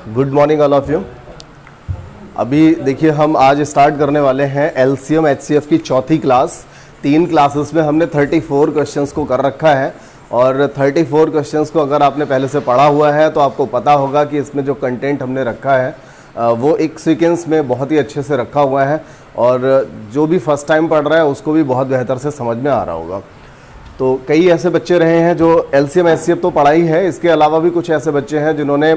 Good morning all of you. अभी देखिए हम आज स्टार्ट करने वाले हैं एलसीएम एचसीएफ की चौथी क्लास। 3 क्लासेस में हमने 34 क्वेश्चंस को कर रखा है और 34 क्वेश्चंस को अगर आपने पहले से पढ़ा हुआ है तो आपको पता होगा कि इसमें जो कंटेंट हमने रखा है वो एक सीक्वेंस में बहुत ही अच्छे से रखा हुआ है और जो भी फर्स्ट टाइम पढ़ रहा है उसको भी बहुत बेहतर से समझ में आ रहा होगा। तो कई ऐसे बच्चे रहे हैं जो एलसीएम एचसीएफ तो पढ़ा ही है, इसके अलावा भी कुछ ऐसे बच्चे हैं जिन्होंने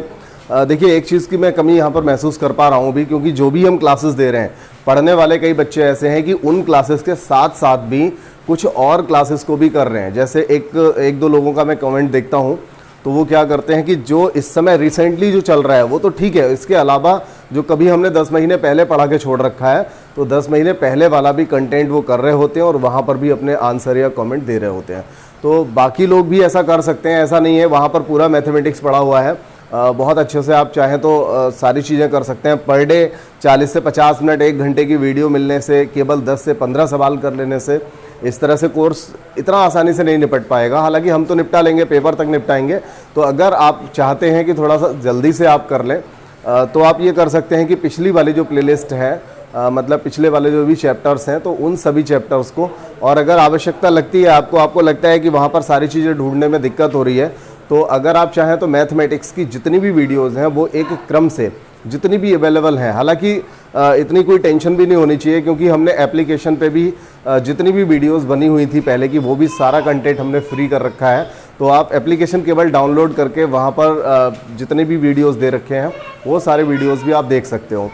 देखिए एक चीज़ की मैं कमी यहाँ पर महसूस कर पा रहा हूँ भी, क्योंकि जो भी हम क्लासेस दे रहे हैं पढ़ने वाले कई बच्चे ऐसे हैं कि उन क्लासेस के साथ साथ भी कुछ और क्लासेस को भी कर रहे हैं। जैसे एक दो लोगों का मैं कमेंट देखता हूँ तो वो क्या करते हैं कि जो इस समय रिसेंटली जो चल रहा है वो तो ठीक है, इसके अलावा जो कभी हमने 10 महीने पहले पढ़ा के छोड़ रखा है तो 10 महीने पहले वाला भी कंटेंट वो कर रहे होते हैं और वहाँ पर भी अपने आंसर या कमेंट दे रहे होते हैं। तो बाकी लोग भी ऐसा कर सकते हैं, ऐसा नहीं है, वहाँ पर पूरा मैथमेटिक्स पढ़ा हुआ है। बहुत अच्छे से आप चाहें तो सारी चीज़ें कर सकते हैं। पर डे 40 से 50 मिनट 1 घंटे की वीडियो मिलने से, केवल 10 से 15 सवाल कर लेने से इस तरह से कोर्स इतना आसानी से नहीं निपट पाएगा। हालांकि हम तो निपटा लेंगे, पेपर तक निपटाएंगे। तो अगर आप चाहते हैं कि थोड़ा सा जल्दी से आप कर लें तो आप ये कर सकते हैं कि पिछली वाली जो प्लेलिस्ट है मतलब पिछले वाले जो भी चैप्टर्स हैं तो उन सभी चैप्टर्स को, और अगर आवश्यकता लगती है आपको लगता है कि वहाँ पर सारी चीज़ें ढूंढने में दिक्कत हो रही है तो अगर आप चाहें तो मैथमेटिक्स की जितनी भी वीडियोज़ हैं वो एक क्रम से जितनी भी अवेलेबल हैं, हालांकि इतनी कोई टेंशन भी नहीं होनी चाहिए क्योंकि हमने एप्लीकेशन पे भी जितनी भी वीडियोस बनी हुई थी पहले की वो भी सारा कंटेंट हमने फ्री कर रखा है। तो आप एप्लीकेशन केवल डाउनलोड करके वहाँ पर जितने भी वीडियोस दे रखे हैं वो सारे वीडियोस भी आप देख सकते हो।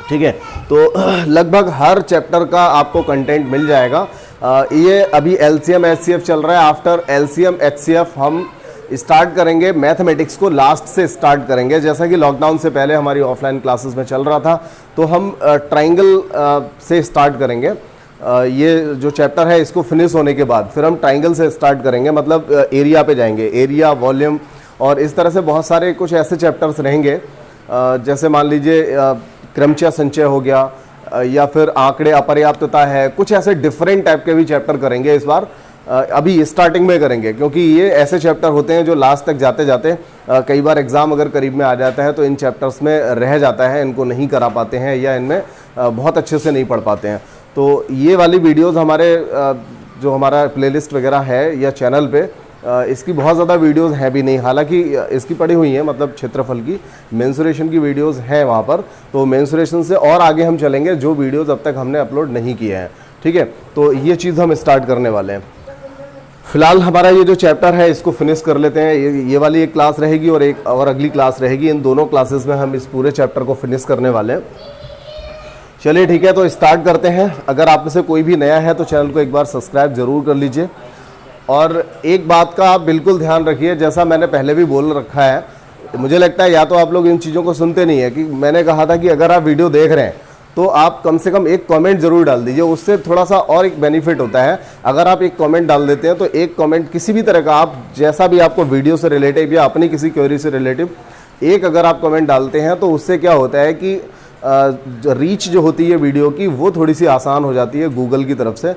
ठीक है, तो लगभग हर चैप्टर का आपको कंटेंट मिल जाएगा। ये अभी एलसीएम एचसीएफ चल रहा है। आफ्टर एलसीएम एचसीएफ हम स्टार्ट करेंगे मैथमेटिक्स को, लास्ट से स्टार्ट करेंगे। जैसा कि लॉकडाउन से पहले हमारी ऑफलाइन क्लासेस में चल रहा था तो हम ट्राइंगल से स्टार्ट करेंगे। ये जो चैप्टर है इसको फिनिश होने के बाद फिर हम ट्राइंगल से स्टार्ट करेंगे, मतलब एरिया पे जाएंगे, एरिया, वॉल्यूम और इस तरह से बहुत सारे कुछ ऐसे चैप्टर्स रहेंगे। जैसे मान लीजिए क्रमचय संचय हो गया या फिर आंकड़े अपर्याप्तता है, कुछ ऐसे डिफरेंट टाइप के भी चैप्टर करेंगे इस बार। अभी स्टार्टिंग में करेंगे क्योंकि ये ऐसे चैप्टर होते हैं जो लास्ट तक जाते जाते कई बार एग्ज़ाम अगर करीब में आ जाता है तो इन चैप्टर्स में रह जाता है, इनको नहीं करा पाते हैं या इनमें बहुत अच्छे से नहीं पढ़ पाते हैं। तो ये वाली वीडियोस हमारे जो हमारा प्लेलिस्ट वगैरह है या चैनल पे इसकी बहुत ज़्यादा वीडियोस हैं भी नहीं, हालांकि इसकी पड़ी हुई हैं, मतलब क्षेत्रफल की मेंसुरेशन की वीडियोस हैं वहाँ पर। तो मेंसुरेशन से और आगे हम चलेंगे जो वीडियोस अब तक हमने अपलोड नहीं किए हैं। ठीक है, तो ये चीज़ हम स्टार्ट करने वाले हैं। फिलहाल हमारा ये जो चैप्टर है इसको फिनिश कर लेते हैं। ये वाली एक क्लास रहेगी और एक और अगली क्लास रहेगी। इन दोनों क्लासेस में हम इस पूरे चैप्टर को फिनिश करने वाले हैं। चलिए ठीक है, तो स्टार्ट करते हैं। अगर आप में से कोई भी नया है तो चैनल को एक बार सब्सक्राइब जरूर कर लीजिए। और एक बात का आप बिल्कुल ध्यान रखिए, जैसा मैंने पहले भी बोल रखा है, मुझे लगता है या तो आप लोग इन चीज़ों को सुनते नहीं है कि मैंने कहा था कि अगर आप वीडियो देख रहे हैं तो आप कम से कम एक कमेंट जरूर डाल दीजिए, उससे थोड़ा सा और एक बेनिफिट होता है। अगर आप एक कमेंट डाल देते हैं तो एक कमेंट किसी भी तरह का, आप जैसा भी आपको वीडियो से रिलेटिव या अपनी किसी क्वेरी से रिलेटिव एक अगर आप कमेंट डालते हैं तो उससे क्या होता है कि रीच जो होती है वीडियो की वो थोड़ी सी आसान हो जाती है गूगल की तरफ से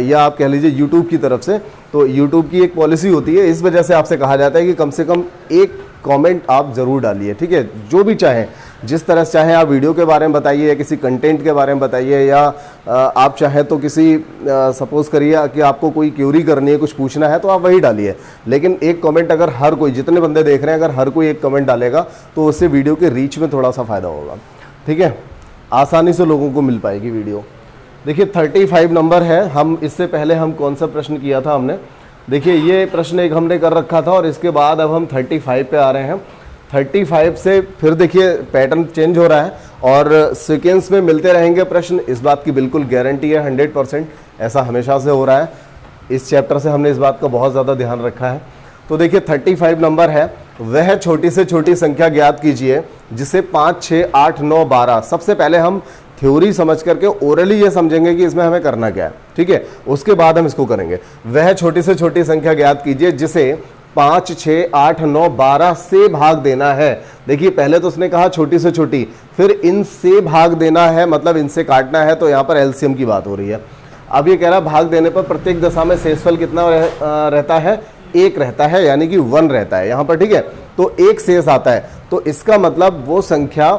या आप कह लीजिए यूट्यूब की तरफ से। तो यूट्यूब की एक पॉलिसी होती है, इस वजह से आपसे कहा जाता है कि कम से कम एक कमेंट आप ज़रूर डालिए। ठीक है, जो भी चाहें, जिस तरह से चाहें आप वीडियो के बारे में बताइए या किसी कंटेंट के बारे में बताइए या आप चाहें तो किसी सपोज करिए कि आपको कोई क्यूरी करनी है, कुछ पूछना है तो आप वही डालिए। लेकिन एक कमेंट अगर हर कोई, जितने बंदे देख रहे हैं, अगर हर कोई एक कमेंट डालेगा तो उससे वीडियो के रीच में थोड़ा सा फ़ायदा होगा। ठीक है, आसानी से लोगों को मिल पाएगी वीडियो। देखिए 35 नंबर है। हम इससे पहले हम कौन सा प्रश्न किया था हमने, देखिए ये प्रश्न एक हमने कर रखा था और इसके बाद अब हम 35 पे आ रहे हैं। 35 से फिर देखिए पैटर्न चेंज हो रहा है और सीक्वेंस में मिलते रहेंगे प्रश्न, इस बात की बिल्कुल गारंटी है 100%। ऐसा हमेशा से हो रहा है, इस चैप्टर से हमने इस बात का बहुत ज़्यादा ध्यान रखा है। तो देखिए 35 नंबर है, वह छोटी से छोटी संख्या ज्ञात कीजिए जिसे 5, 6, 8, 9, 12। सबसे पहले हम थ्योरी समझ करके ओरली ये समझेंगे कि इसमें हमें करना क्या है। ठीक है, उसके बाद हम इसको करेंगे। वह छोटी से छोटी संख्या ज्ञात कीजिए जिसे 5, 6, 8, 9, 12 से भाग देना है। देखिए पहले तो उसने कहा छोटी से छोटी, फिर इनसे भाग देना है, मतलब इनसे काटना है, तो यहाँ पर एलसीएम की बात हो रही है। अब ये कह रहा है भाग देने पर प्रत्येक दशा में शेषफल कितना रहता है, 1 रहता है, यानी कि 1 रहता है यहाँ पर। ठीक है, तो एक शेष आता है। तो इसका मतलब वो संख्या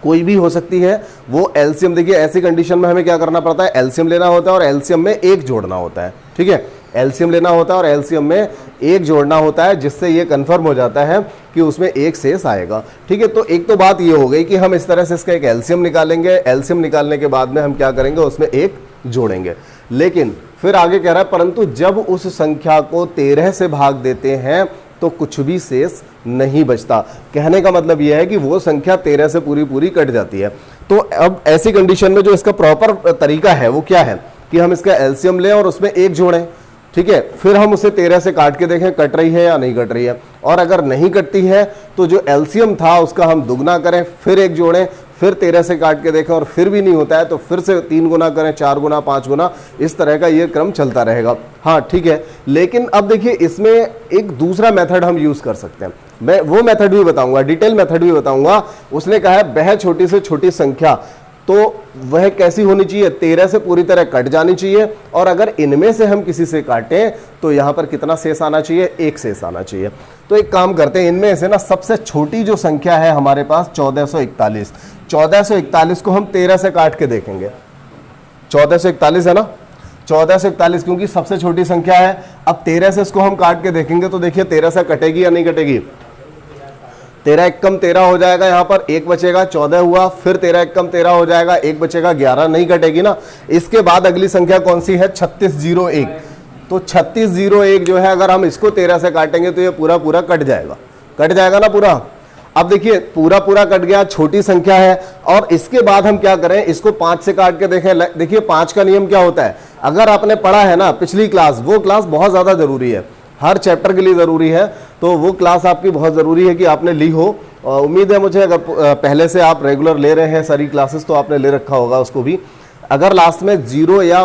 कोई भी हो सकती है, वो एलसीएम, देखिए ऐसी कंडीशन में हमें क्या करना पड़ता है, एलसीएम लेना होता है और एलसीएम में एक जोड़ना होता है। ठीक है, एलसीएम लेना होता है और एलसीएम में एक जोड़ना होता है, जिससे ये कंफर्म हो जाता है कि उसमें एक शेष आएगा। ठीक है, तो एक तो बात ये हो गई कि हम इस तरह से इसका एक एलसीएम निकालेंगे, एलसीएम निकालने के बाद में हम क्या करेंगे, उसमें एक जोड़ेंगे। लेकिन फिर आगे कह रहा है परंतु जब उस संख्या को 13 से भाग देते हैं तो कुछ भी शेष नहीं बचता। कहने का मतलब यह है कि वो संख्या 13 से पूरी पूरी कट जाती है। तो अब ऐसी कंडीशन में जो इसका प्रॉपर तरीका है वो क्या है कि हम इसका एलसीएम लें और उसमें एक जोड़ें। ठीक है, फिर हम उसे 13 से काट के देखें कट रही है या नहीं कट रही है, और अगर नहीं कटती है तो जो एलसीएम था उसका हम दुगना करें, फिर एक जोड़ें, फिर 13 से काट के देखें और फिर भी नहीं होता है तो फिर से 3 गुना करें, 4 गुना, 5 गुना, इस तरह का ये क्रम चलता रहेगा। हाँ ठीक है, लेकिन अब देखिए इसमें एक दूसरा मेथड हम यूज कर सकते हैं। मैं वो मेथड भी बताऊंगा, डिटेल मेथड भी बताऊंगा। उसने कहा है वह छोटी से छोटी संख्या, तो वह कैसी होनी चाहिए, 13 से पूरी तरह कट जानी चाहिए, और अगर इनमें से हम किसी से काटें तो यहां पर कितना शेष आना चाहिए, एक शेष आना चाहिए। तो एक काम करते हैं, इनमें से ना सबसे छोटी जो संख्या है हमारे पास 1441, 1441 को हम 13 से काट के देखेंगे। 1441 है ना, 1441 क्योंकि सबसे छोटी संख्या है। अब 13 से इसको हम काट के देखेंगे तो देखिए 13 से कटेगी या नहीं कटेगी, 13 एक कम 13 हो जाएगा, यहाँ पर एक बचेगा, 14 हुआ, फिर 13 एक कम 13 हो जाएगा, एक बचेगा 11, नहीं कटेगी ना। इसके बाद अगली संख्या कौन सी है, 3601। तो 3601 जो है अगर हम इसको 13 से काटेंगे तो ये पूरा पूरा कट जाएगा ना पूरा। अब देखिए पूरा पूरा कट गया, छोटी संख्या है, और इसके बाद हम क्या करें, इसको 5 से काट के देखें। देखिए 5 का नियम क्या होता है, अगर आपने पढ़ा है ना पिछली क्लास, वो क्लास बहुत ज्यादा जरूरी है, हर चैप्टर के लिए ज़रूरी है, तो वो क्लास आपकी बहुत ज़रूरी है कि आपने ली हो। उम्मीद है मुझे, अगर पहले से आप रेगुलर ले रहे हैं सारी क्लासेस तो आपने ले रखा होगा उसको भी। अगर लास्ट में 0 या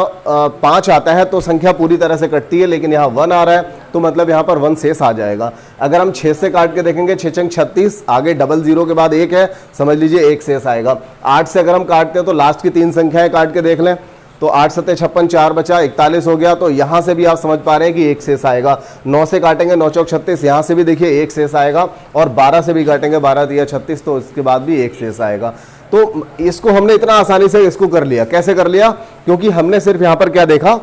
5 आता है तो संख्या पूरी तरह से कटती है, लेकिन यहाँ 1 आ रहा है तो मतलब यहाँ पर 1 शेष आ जाएगा। अगर हम 6 से काट के देखेंगे, 6 छंग 36, आगे डबल 0 के बाद 1 है, समझ लीजिए 1 शेष आएगा। 8 से अगर हम काटते हैं तो लास्ट की 3 संख्याएं काट के देख लें, तो 8 7 56, 4 बचा, 41 हो गया, तो यहां से भी आप समझ पा रहे हैं कि एक शेष आएगा। 9 से काटेंगे, 9 चौक 36, यहां से भी देखिए एक शेष आएगा, और 12 से भी काटेंगे, 12 दिया 36, तो इसके बाद भी एक शेष आएगा। तो इसको हमने इतना आसानी से इसको कर लिया। कैसे कर लिया, क्योंकि हमने सिर्फ यहां पर क्या देखा,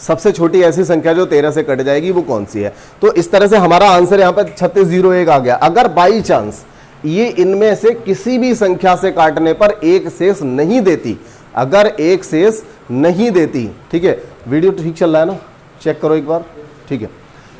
सबसे छोटी ऐसी संख्या जो 13 से कट जाएगी वो कौन सी है। तो इस तरह से हमारा आंसर यहां पर 3601 आ गया। अगर बाई चांस ये इनमें से किसी भी संख्या से काटने पर एक शेष नहीं देती, अगर एक शेष नहीं देती, ठीक है, वीडियो ठीक चल रहा है ना, चेक करो एक बार, ठीक है।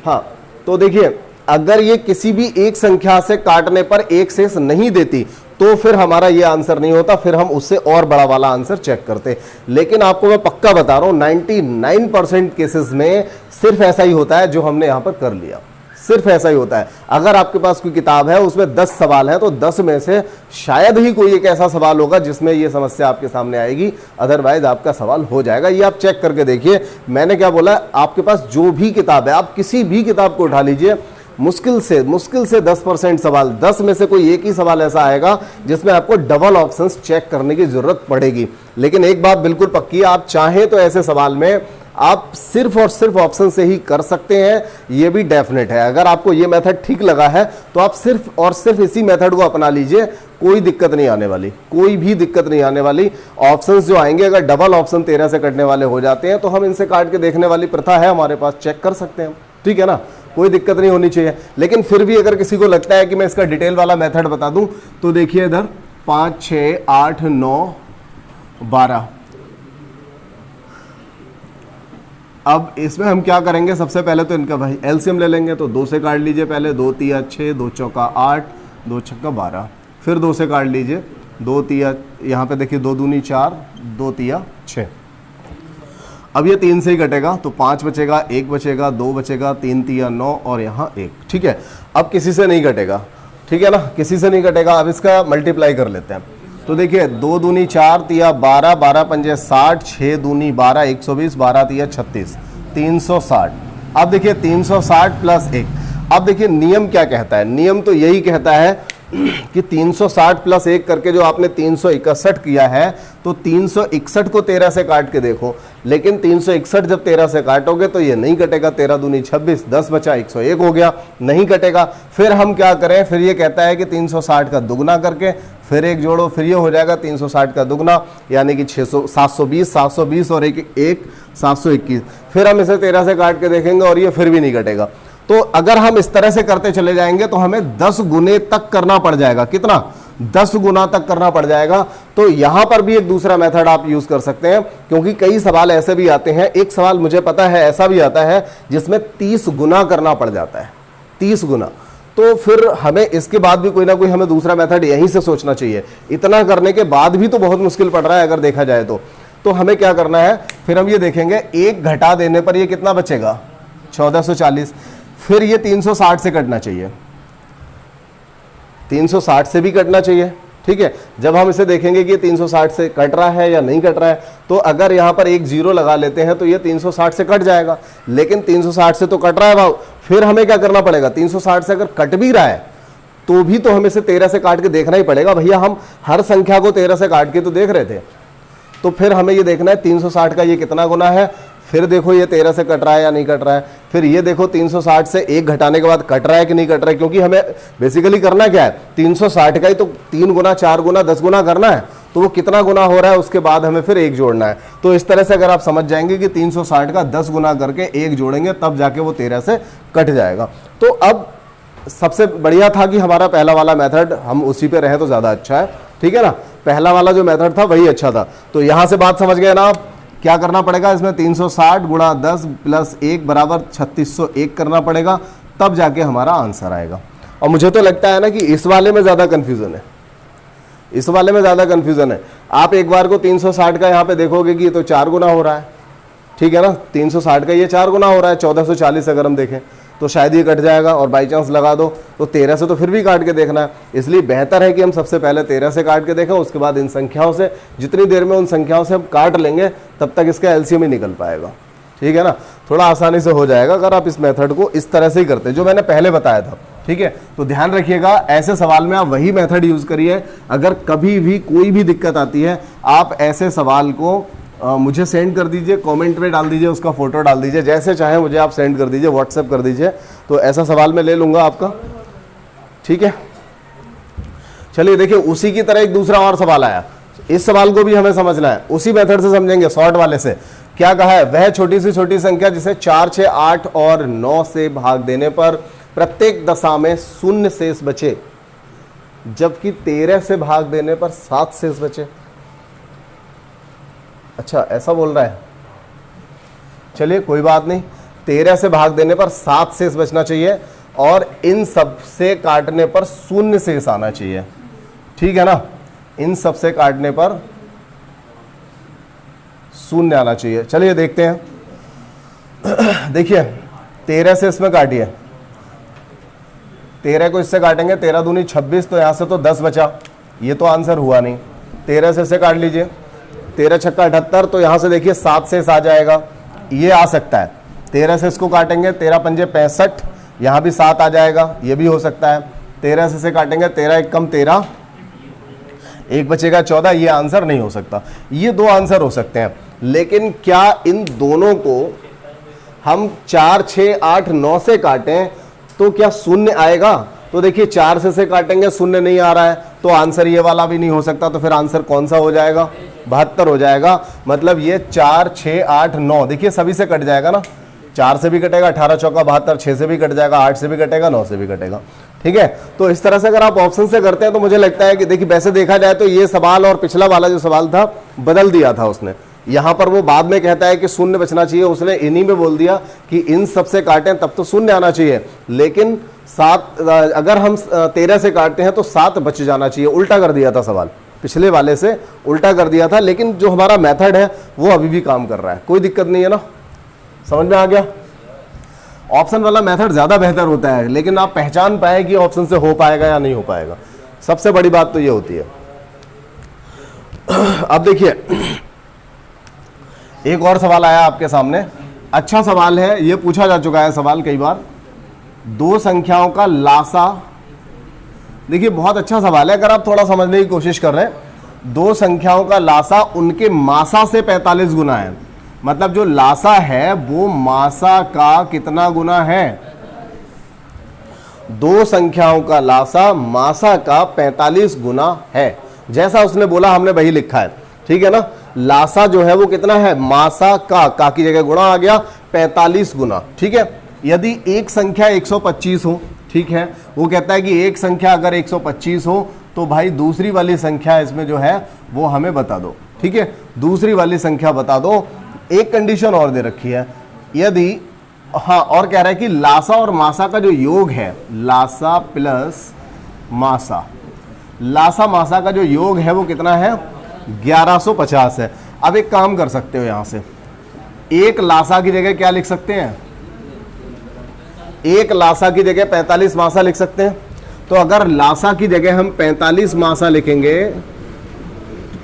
हाँ, तो देखिए अगर ये किसी भी एक संख्या से काटने पर एक शेष नहीं देती तो फिर हमारा ये आंसर नहीं होता, फिर हम उससे और बड़ा वाला आंसर चेक करते। लेकिन आपको मैं पक्का बता रहा हूं 99% केसेस में सिर्फ ऐसा ही होता है जो हमने यहां पर कर लिया, सिर्फ ऐसा ही होता है। अगर आपके पास कोई किताब है उसमें 10 सवाल हैं तो 10 में से शायद ही कोई एक ऐसा सवाल होगा जिसमें ये समस्या आपके सामने आएगी, अदरवाइज आपका सवाल हो जाएगा। ये आप चेक करके देखिए। मैंने क्या बोला, आपके पास जो भी किताब है, आप किसी भी किताब को उठा लीजिए, मुश्किल से 10% सवाल, 10 में से कोई एक ही सवाल ऐसा आएगा जिसमें आपको डबल ऑप्शंस चेक करने की जरूरत पड़ेगी। लेकिन एक बात बिल्कुल पक्की है, आप चाहें तो ऐसे सवाल में आप सिर्फ और सिर्फ ऑप्शन से ही कर सकते हैं, ये भी डेफिनेट है। अगर आपको ये मेथड ठीक लगा है तो आप सिर्फ और सिर्फ इसी मेथड को अपना लीजिए, कोई दिक्कत नहीं आने वाली, कोई भी दिक्कत नहीं आने वाली। ऑप्शंस जो आएंगे, अगर डबल ऑप्शन 13 से कटने वाले हो जाते हैं तो हम इनसे काट के देखने वाली प्रथा है हमारे पास, चेक कर सकते हैं, ठीक है ना, कोई दिक्कत नहीं होनी चाहिए। लेकिन फिर भी अगर किसी को लगता है कि मैं इसका डिटेल वाला मेथड बता दूं तो देखिए इधर 5 6 8 9 12। अब इसमें हम क्या करेंगे, सबसे पहले तो इनका भाई एलसीएम ले लेंगे, तो 2 से काट लीजिए पहले, 2 तिया 6, 2 चौका 8, 2 छक्का 12, फिर 2 से काट लीजिए, 2 तिया, यहाँ पे देखिए 2 दूनी 4, 2 तिया 6। अब ये 3 से ही कटेगा तो 5 बचेगा, 1 बचेगा, 2 बचेगा, 3 तिया 9 और यहाँ 1, ठीक है। अब किसी से नहीं कटेगा, ठीक है ना, किसी से नहीं कटेगा। अब इसका मल्टीप्लाई कर लेते हैं, तो देखिए 2 दूनी 4 तिया 12, 12 पंजे 60, 6 दूनी 12, 120, 12 तिया 36, 360। अब देखिए 360 प्लस 1। अब देखिए नियम क्या कहता है, नियम तो यही कहता है कि 360 प्लस 1 करके जो आपने 361 किया है, तो 361 को 13 से काट के देखो, लेकिन 361 जब 13 से काटोगे तो ये नहीं कटेगा, 13 दूनी 26, 10 बचा 101 हो गया, नहीं कटेगा। फिर हम क्या करें, फिर ये कहता है कि 360 का दुगना करके फिर एक जोड़ो, फिर ये हो जाएगा 360 का दुगना यानी कि 720, 720 और एक 721। फिर हम इसे 13 से काट के देखेंगे और ये फिर भी नहीं कटेगा। तो अगर हम इस तरह से करते चले जाएंगे तो हमें 10 गुने तक करना पड़ जाएगा। कितना? 10 गुना तक करना पड़ जाएगा। तो यहां पर भी एक दूसरा मेथड आप यूज कर सकते हैं, क्योंकि कई सवाल ऐसे भी आते हैं। एक सवाल मुझे पता है ऐसा भी आता है जिसमें 30 गुना करना पड़ जाता है, 30 गुना। तो फिर हमें इसके बाद भी कोई ना कोई हमें दूसरा मेथड यहीं से सोचना चाहिए। इतना करने के बाद भी तो बहुत मुश्किल पड़ रहा है अगर देखा जाए तो हमें क्या करना है, फिर हम ये देखेंगे 1 घटा देने पर ये कितना बचेगा, 1440। फिर ये 360 से कटना चाहिए, 360 से भी कटना चाहिए। ठीक है, जब हम इसे देखेंगे कि 360 से कट रहा है या नहीं कट रहा है, तो अगर यहां पर एक जीरो लगा लेते हैं तो ये 360 से कट जाएगा, लेकिन 360 से तो कट रहा है भाव। फिर हमें क्या करना पड़ेगा, 360 से अगर कट भी रहा है तो भी तो हमें इसे 13 से काट के देखना ही पड़ेगा। भैया हम हर संख्या को 13 से काट के तो देख रहे थे, तो फिर हमें ये देखना है 360 का ये कितना गुना है। फिर देखो ये 13 से कट रहा है या नहीं कट रहा है। फिर ये देखो 360 से 1 घटाने के बाद कट रहा है कि नहीं कट रहा है, क्योंकि हमें बेसिकली करना क्या है, 360 का ही तो 3 गुना, 4 गुना, 10 गुना करना है। तो वो कितना गुना हो रहा है उसके बाद हमें फिर 1 जोड़ना है। तो इस तरह से अगर आप समझ जाएंगे कि 360 का 10 गुना करके 1 जोड़ेंगे तब जाके वो 13 से कट जाएगा। तो अब सबसे बढ़िया था कि हमारा पहला वाला मेथड हम उसी पे रहे तो ज्यादा अच्छा है। ठीक है ना, पहला वाला जो मेथड था वही अच्छा था। तो यहां से बात समझ गए ना आप, क्या करना पड़ेगा इसमें, 360 गुणा 10 प्लस 1 बराबर 3601 करना पड़ेगा, तब जाके हमारा आंसर आएगा। और मुझे तो लगता है ना कि इस वाले में ज्यादा कंफ्यूजन है, इस वाले में ज्यादा कंफ्यूजन है। आप एक बार को 360 का यहाँ पे देखोगे कि ये तो 4 गुना हो रहा है। ठीक है ना, 360 का ये 4 गुना हो रहा है, 1440 अगर हम देखें तो शायद ये कट जाएगा, और बाई चांस लगा दो तो 13 से तो फिर भी काट के देखना है। इसलिए बेहतर है कि हम सबसे पहले 13 से काट के देखें, उसके बाद इन संख्याओं से, जितनी देर में उन संख्याओं से हम काट लेंगे तब तक इसका एलसीएम ही निकल पाएगा। ठीक है ना, थोड़ा आसानी से हो जाएगा अगर आप इस मेथड को इस तरह से ही करते जो मैंने पहले बताया था। ठीक है, तो ध्यान रखिएगा ऐसे सवाल में आप वही मेथड यूज करिए। अगर कभी भी कोई भी दिक्कत आती है, आप ऐसे सवाल को मुझे सेंड कर दीजिए, कमेंट में डाल दीजिए, उसका फोटो डाल दीजिए, जैसे चाहे मुझे आप सेंड कर दीजिए, व्हाट्सएप कर दीजिए, तो ऐसा सवाल मैं ले लूंगा आपका। ठीक है, चलिए देखिए उसी की तरह एक दूसरा और सवाल आया, इस सवाल को भी हमें समझना है, उसी मेथड से समझेंगे, शॉर्ट वाले से। क्या कहा है, वह छोटी से छोटी संख्या जिसे 4, 6, 8 और 9 से भाग देने पर प्रत्येक दशा में 0 शेष बचे, जबकि 13 से भाग देने पर 7 शेष बचे। अच्छा, ऐसा बोल रहा है, चलिए कोई बात नहीं, 13 से भाग देने पर 7 शेष बचना चाहिए और इन सब से काटने पर 0 शेष आना चाहिए। ठीक है ना, इन सब से काटने पर 0 आना चाहिए। चलिए देखते हैं। देखिए 13 से इसमें काटिए, 13 को इससे काटेंगे, 13 दूनी 26, तो यहां से तो 10 बचा, ये तो आंसर हुआ नहीं। 13 से इससे काट लीजिए, 13 छक्का 78, तो यहां से देखिए 7 शेष आ जाएगा, ये आ सकता है। 13 से इसको काटेंगे, 13 पंजे 65, यहां भी 7 आ जाएगा, ये भी हो सकता है। 13 से काटेंगे, 13 एक कम 13, एक बचेगा 14, ये आंसर नहीं हो सकता। ये 2 आंसर हो सकते हैं, लेकिन क्या इन दोनों को हम 4, 6, 8, 9 से काटें तो क्या 0 आएगा? तो देखिए 4 से काटेंगे, 0 नहीं आ रहा है, तो आंसर ये वाला भी नहीं हो सकता। तो फिर आंसर कौन सा हो जाएगा? 72 हो जाएगा। मतलब ये 4, 6, 8, 9, देखिए सभी से कट जाएगा ना, 4 से भी कटेगा, 18 चौका 72, 6 से भी कट जाएगा, 8 से भी कटेगा, 9 से भी कटेगा। ठीक है, तो इस तरह से अगर आप ऑप्शन से करते हैं तो मुझे लगता है कि देखिए वैसे देखा जाए तो ये सवाल और पिछला वाला जो सवाल था बदल दिया था उसने। यहां पर वो बाद में कहता है कि 0 बचना चाहिए, उसने इन्हीं में बोल दिया कि इन सब से काटें तब तो 0 आना चाहिए, लेकिन 7 अगर हम 13 से काटते हैं तो 7 बच जाना चाहिए। उल्टा कर दिया था सवाल, पिछले वाले से उल्टा कर दिया था, लेकिन जो हमारा मेथड है वो अभी भी काम कर रहा है, कोई दिक्कत नहीं है ना, समझ में आ गया। ऑप्शन वाला मेथड ज्यादा बेहतर होता है, लेकिन आप पहचान पाए कि ऑप्शन से हो पाएगा या नहीं हो पाएगा, सबसे बड़ी बात तो ये होती है। अब देखिए एक और सवाल आया आपके सामने, अच्छा सवाल है, ये पूछा जा चुका है सवाल कई बार। 2 संख्याओं का लासा देखिए बहुत अच्छा सवाल है, अगर आप थोड़ा समझने की कोशिश कर रहे हैं। दो संख्याओं का लासा उनके मासा से 45 गुना है, मतलब जो लासा है वो मासा का कितना गुना है? दो संख्याओं का लासा मासा का 45 गुना है। जैसा उसने बोला हमने वही लिखा है, ठीक है ना। लासा जो है वो कितना है? मासा का की जगह गुणा आ गया 45 गुना, ठीक है। यदि एक संख्या 125 हो, ठीक है, वो कहता है कि एक संख्या अगर 125 हो तो भाई दूसरी वाली संख्या इसमें जो है वो हमें बता दो, ठीक है। दूसरी वाली संख्या बता दो। एक कंडीशन और दे रखी है, यदि हाँ, और कह रहा है कि लासा और मासा का जो योग है, लासा प्लस मासा, लासा मासा का जो योग है वो कितना है? 1150 है। अब एक काम कर सकते हो, यहां से एक लासा की जगह क्या लिख सकते हैं? एक लासा की जगह 45 मासा लिख सकते हैं। तो अगर लासा की जगह हम 45 मासा लिखेंगे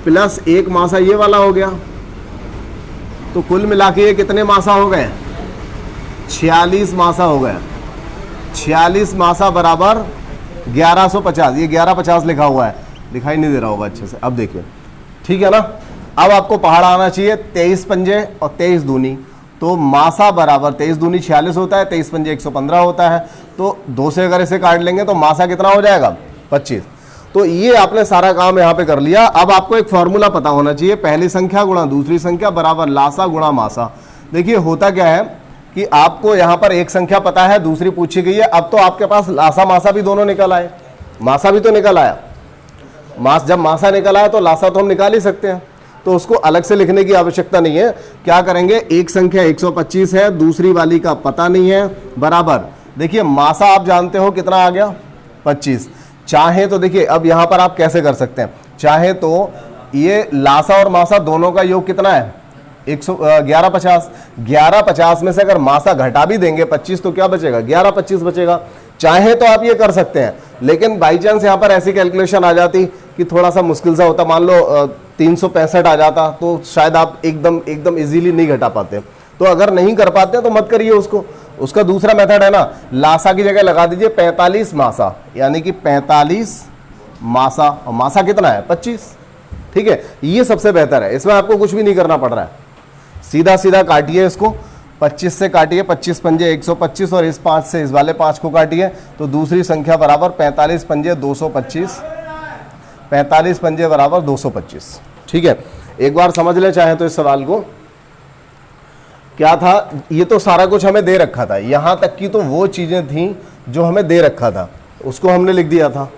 प्लस एक मासा ये वाला हो गया, तो कुल मिला के ये कितने मासा हो गए? 46 मासा हो गए। 46 मासा बराबर 1150। ये 1150 लिखा हुआ है, दिखाई नहीं दे रहा होगा अच्छे से, अब देखिए, ठीक है ना। अब आपको पहाड़ आना चाहिए 23 पंजे और 23 दूनी, तो मासा बराबर 23 दूनी 46 होता है, 23 पंजे 115 होता है। तो दो से अगर इसे काट लेंगे तो मासा कितना हो जाएगा? 25। तो ये आपने सारा काम यहाँ पे कर लिया। अब आपको एक फॉर्मूला पता होना चाहिए, पहली संख्या गुणा दूसरी संख्या बराबर लासा गुणा मासा। देखिए होता क्या है कि आपको यहाँ पर एक संख्या पता है, दूसरी पूछी गई है, अब तो आपके पास लासा मासा भी दोनों निकल आए, मासा भी तो निकल आया। जब मासा निकल आया तो लासा तो हम निकाल ही सकते हैं, तो उसको अलग से लिखने की आवश्यकता नहीं है। क्या करेंगे? एक संख्या 125 है, दूसरी वाली का पता नहीं है, बराबर देखिए मासा आप जानते हो कितना आ गया? 25। चाहे तो देखिए अब यहां पर आप कैसे कर सकते हैं, चाहे तो ये लासा और मासा दोनों का योग कितना है? 1150। 1150 में से अगर मासा घटा भी देंगे 25 तो क्या बचेगा? 1125 बचेगा। चाहे तो आप ये कर सकते हैं, लेकिन बाई चांस यहां पर ऐसी कैलकुलेशन आ जाती कि थोड़ा सा मुश्किल सा होता, मान लो 365 आ जाता, तो शायद आप एकदम इजीली नहीं घटा पाते। तो अगर नहीं कर पाते तो मत करिए उसको। उसका दूसरा मेथड है ना, लासा की जगह लगा दीजिए 45 मासा, यानी कि 45 मासा, और मासा कितना है? 25, ठीक है। ये सबसे बेहतर है, इसमें आपको कुछ भी नहीं करना पड़ रहा है, सीधा सीधा काटिए इसको। 25 से काटिए, 25 पंजे 125, और इस 5 से इस वाले 5 को काटिए, तो दूसरी संख्या बराबर 45 पंजे 225, 45 पंजे बराबर 225, ठीक है। एक बार समझ ले चाहे तो इस सवाल को। क्या था? ये तो सारा कुछ हमें दे रखा था, यहां तक की तो वो चीजें थी जो हमें दे रखा था, उसको हमने लिख दिया था।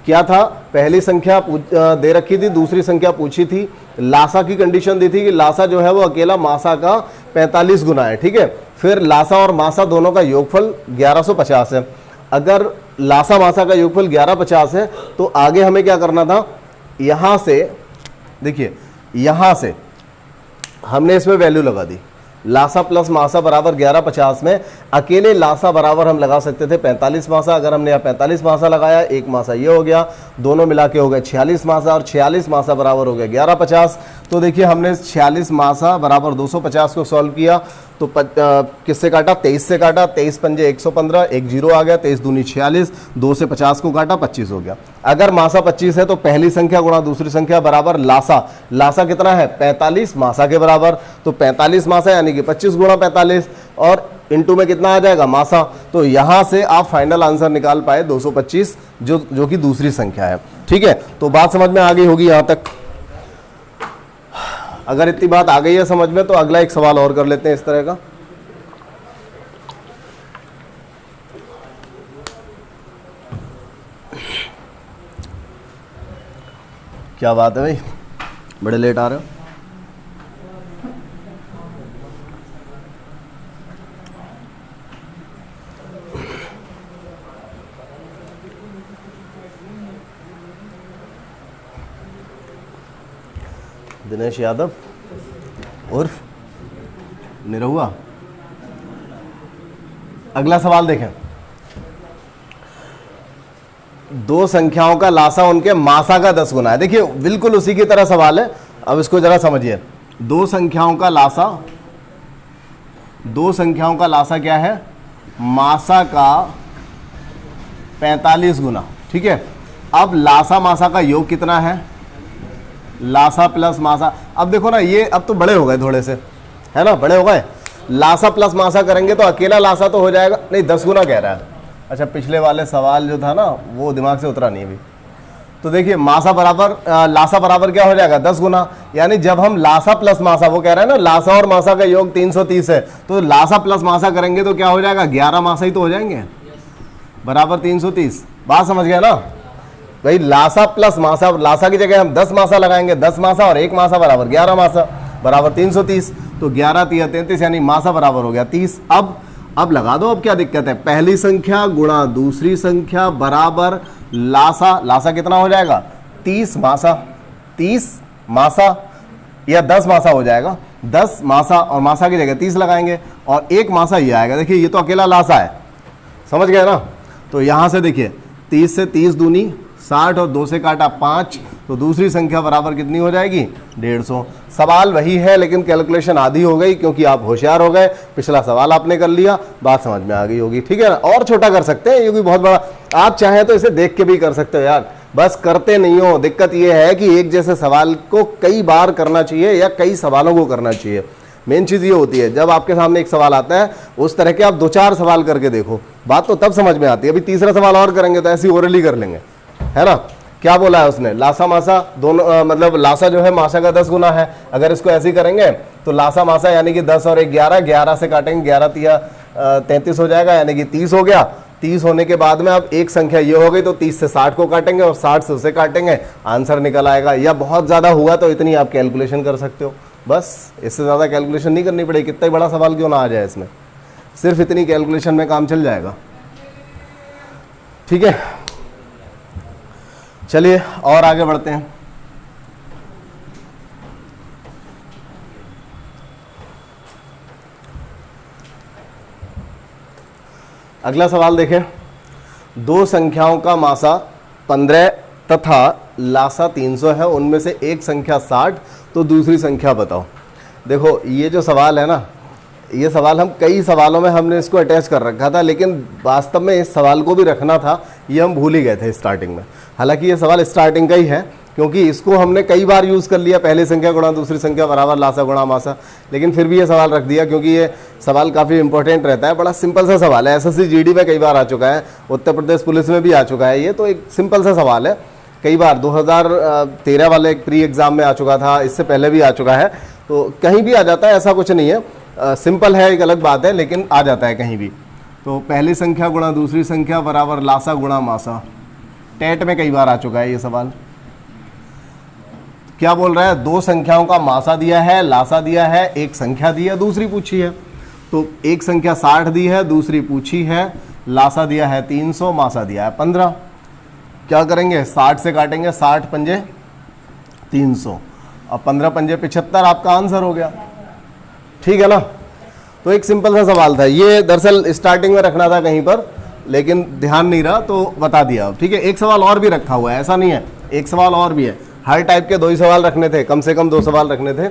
क्या था? पहली संख्या दे रखी थी, दूसरी संख्या पूछी थी, लासा की कंडीशन दी थी कि लासा जो है वो अकेला मासा का 45 गुना है, ठीक है। फिर लासा और मासा दोनों का योगफल 1150 है। अगर लासा मासा का योगफल 1150 है तो आगे हमें क्या करना था? यहां से देखिए, यहां से हमने इसमें वैल्यू लगा दी, लासा प्लस मासा बराबर 1150 में अकेले लासा बराबर हम लगा सकते थे 45 मासा। अगर हमने यहाँ 45 मासा लगाया, एक मासा ये हो गया, दोनों मिला के हो गए 46 मासा, और 46 मासा बराबर हो गया 1150। तो देखिए हमने 46 मासा बराबर 250 को सॉल्व किया, तो किससे काटा? 23 से काटा, 23 पंजे 115, एक जीरो आ गया, 23 दूनी 46, 2 से 50 को काटा, 25 हो गया। अगर मासा 25 है तो पहली संख्या गुणा दूसरी संख्या बराबर लासा, लासा कितना है? 45 मासा के बराबर, तो 45 मासा यानी कि 25 गुणा 45, और इनटू में कितना आ जाएगा? मासा। तो यहां से आप फाइनल आंसर निकाल पाए 225, जो कि दूसरी संख्या है, ठीक है। तो बात समझ में आ गई होगी यहां तक। अगर इतनी बात आ गई है समझ में, तो अगला एक सवाल और कर लेते हैं इस तरह का। क्या बात है भाई, बड़े लेट आ रहे हो? दिनेश यादव उर्फ निरहुआ। अगला सवाल देखें, दो संख्याओं का लासा उनके मासा का 10 गुना है। देखिए बिल्कुल उसी की तरह सवाल है, अब इसको जरा समझिए। दो संख्याओं का लासा क्या है? मासा का 45 गुना, ठीक है। अब लासा मासा का योग कितना है, लासा प्लस मासा। अब देखो ना, ये अब तो बड़े हो गए थोड़े से, है ना, बड़े हो गए। लासा प्लस मासा करेंगे तो अकेला लासा तो हो जाएगा, नहीं 10 गुना कह रहा है। अच्छा, पिछले वाले सवाल जो था ना वो दिमाग से उतरा नहीं अभी। तो देखिए मासा बराबर लासा बराबर क्या हो जाएगा, 10 गुना। यानी जब हम लासा प्लस मासा, वो कह रहे हैं ना लासा और मासा का योग 330 है, तो लासा प्लस मासा करेंगे तो क्या हो जाएगा, 11 मासा ही तो हो जाएंगे, बराबर 330। बात समझ गया ना भाई, लासा प्लस मासा, लासा की जगह हम 10 मासा लगाएंगे, 10 मासा और 1 मासा बराबर 11 मासा, बराबर 330। तो 11 तिया 33, यानी मासा बराबर हो गया 30। अब लगा दो, अब क्या दिक्कत है, पहली संख्या गुणा दूसरी संख्या बराबर लासा, लासा कितना हो जाएगा, 30 मासा, 30 मासा या 10 मासा हो जाएगा, 10 मासा और मासा की जगह 30 लगाएंगे और 1 मासा ये आएगा। देखिए ये तो अकेला लासा है, समझ गए ना। तो यहां से देखिए 30 से 30 दूनी 60 और 2 से काटा 5, तो दूसरी संख्या बराबर कितनी हो जाएगी, 150। सवाल वही है लेकिन कैलकुलेशन आधी हो गई क्योंकि आप होशियार हो गए, पिछला सवाल आपने कर लिया, बात समझ में आ गई होगी, ठीक है ना। और छोटा कर सकते हैं, ये कोई बहुत बड़ा, आप चाहें तो इसे देख के भी कर सकते हो यार, बस करते नहीं हो। दिक्कत ये है कि एक जैसे सवाल को कई बार करना चाहिए या कई सवालों को करना चाहिए। मेन चीज़ ये होती है, जब आपके सामने एक सवाल आता है उस तरह के आप 2-4 सवाल करके देखो, बात तो तब समझ में आती है। अभी तीसरा सवाल और करेंगे तो ऐसी ओरली कर लेंगे, है ना। क्या बोला है उसने, लासा मासा दोनों, मतलब लासा जो है मासा का 10 गुना है। अगर इसको ऐसे ही करेंगे तो लासा मासा यानी कि 10 और 1 11, 11 से काटेंगे 11 तिया 33 हो जाएगा, यानी कि 30 हो गया। 30 होने के बाद में अब एक संख्या ये हो गई, तो 30 से 60 को काटेंगे और 60 से उसे काटेंगे, आंसर निकल आएगा। या बहुत ज़्यादा हुआ तो इतनी आप कैलकुलेशन कर सकते हो, बस इससे ज़्यादा कैलकुलेशन नहीं करनी पड़ेगी। कितना ही बड़ा सवाल क्यों ना आ जाए, इसमें सिर्फ इतनी कैलकुलेशन में काम चल जाएगा, ठीक है। चलिए और आगे बढ़ते हैं। अगला सवाल देखें, दो संख्याओं का मासा 15 तथा लासा 300 है, उनमें से एक संख्या 60, तो दूसरी संख्या बताओ। देखो ये जो सवाल है ना, ये सवाल हम कई सवालों में हमने इसको अटैच कर रखा था, लेकिन वास्तव में इस सवाल को भी रखना था, ये हम भूल ही गए थे स्टार्टिंग में। हालांकि ये सवाल स्टार्टिंग का ही है क्योंकि इसको हमने कई बार यूज़ कर लिया, पहली संख्या गुणा दूसरी संख्या बराबर लासा गुणा मासा, लेकिन फिर भी ये सवाल रख दिया क्योंकि ये सवाल काफ़ी इंपॉर्टेंट रहता है। बड़ा सिंपल सा सवाल है, एसएससी जीडी में कई बार आ चुका है, उत्तर प्रदेश पुलिस में भी आ चुका है। ये तो एक सिंपल सा सवाल है, कई बार 2013 वाले एक प्री एग्ज़ाम में आ चुका था, इससे पहले भी आ चुका है, तो कहीं भी आ जाता है, ऐसा कुछ नहीं है। सिंपल है एक अलग बात है, लेकिन आ जाता है कहीं भी। तो पहली संख्या गुणा दूसरी संख्या बराबर लासा गुणा मासा, टेट में कई बार आ चुका है ये सवाल। क्या बोल रहा है, दो संख्याओं का मासा दिया है, लासा दिया है, एक संख्या दी है, दूसरी पूछी है। तो एक संख्या 60 दी है, दूसरी पूछी है, लासा दिया है 300, मासा दिया है 15। क्या करेंगे, 60 से काटेंगे, 60 पंजे 300 और 15 पंजे 75, आपका आंसर हो गया, ठीक है ना। तो एक सिंपल सा सवाल था, ये दरअसल स्टार्टिंग में रखना था कहीं पर, लेकिन ध्यान नहीं रहा तो बता दिया, ठीक है। एक सवाल और भी रखा हुआ है, ऐसा नहीं है, एक सवाल और भी है। हर टाइप के 2 ही सवाल रखने थे, कम से कम 2 सवाल रखने थे,